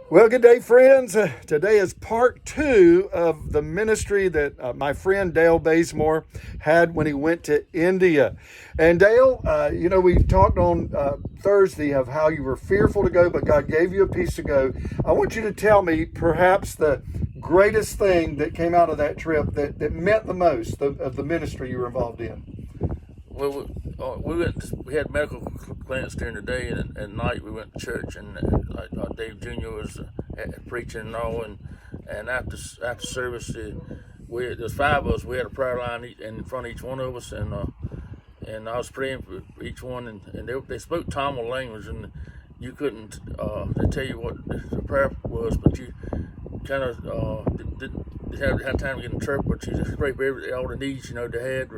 Well, good day, friends. Today is part two of the ministry that my friend Dail Bazemore had when he went to India. And Dail, we talked on Thursday of how you were fearful to go, but God gave you a peace to go. I want you to tell me perhaps the greatest thing that came out of that trip that meant the most of the ministry you were involved in. Well, we had medical clinics during the day, and at night we went to church, and Dave Jr. was preaching and all, and after service, there's five of us. We had a prayer line in front of each one of us, and I was praying for each one, and they spoke Tamil language, and you couldn't they tell you what the prayer was, but you kind of didn't have time to get an interpreter. You just pray for all the needs they had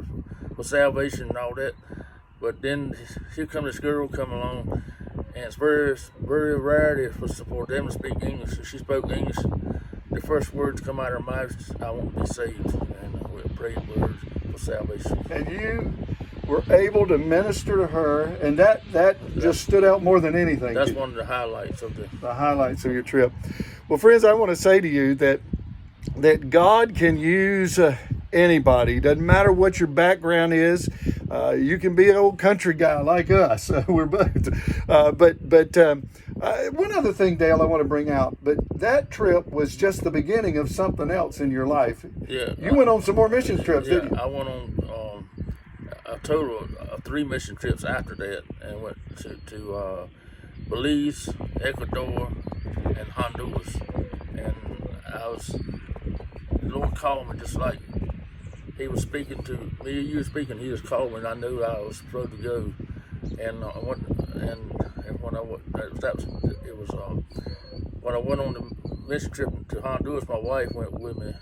for salvation and all that. But then here come this girl come along, and it's very, very rare for them to speak English. She spoke English. The first words come out of her mouth is, "I want to be saved," and we prayed words for salvation. And you were able to minister to her, and that just stood out more than anything. That's one of the highlights of the highlights of your trip. Well, friends, I want to say to you that God can use anybody. Doesn't matter what your background is. You can be an old country guy like us. We're both. But one other thing, Dail, I want to bring out. But that trip was just the beginning of something else in your life. Yeah. You went on some more mission trips, didn't you? I went on a total of 3 mission trips after that, and went to Belize, Ecuador, and Honduras. And the Lord called me just like He was speaking to me. You were speaking. He was calling me, and I knew I was supposed to go. And when I went, when I went on the mission trip to Honduras, my wife went with me,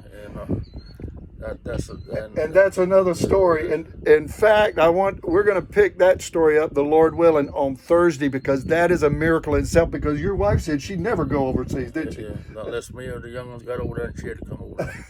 and that's another story. And in fact, we're going to pick that story up, the Lord willing, on Thursday, because that is a miracle in itself. Because your wife said she'd never go overseas, did she? Yeah, not unless me or the young ones got over there, and she had to come over there.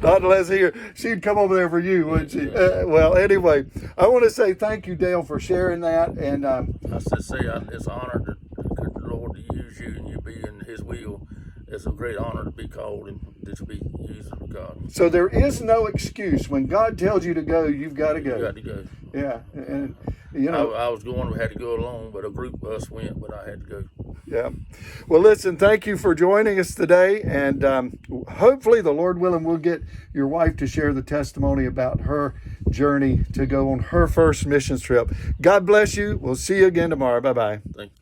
Not unless she'd come over there for you, wouldn't she? Well, anyway, I want to say thank you, Dail, for sharing that. And I just say it's an honor to the Lord to use you, and you be in His will. It's a great honor to be called and to be used of God. So there is no excuse. When God tells you to go, you've got to go. You got to go. Yeah, and I was going. We had to go alone, but a group of us went. But I had to go. Yeah. Well, listen, thank you for joining us today. And hopefully, the Lord willing, we'll get your wife to share the testimony about her journey to go on her first missions trip. God bless you. We'll see you again tomorrow. Bye-bye. Thank you.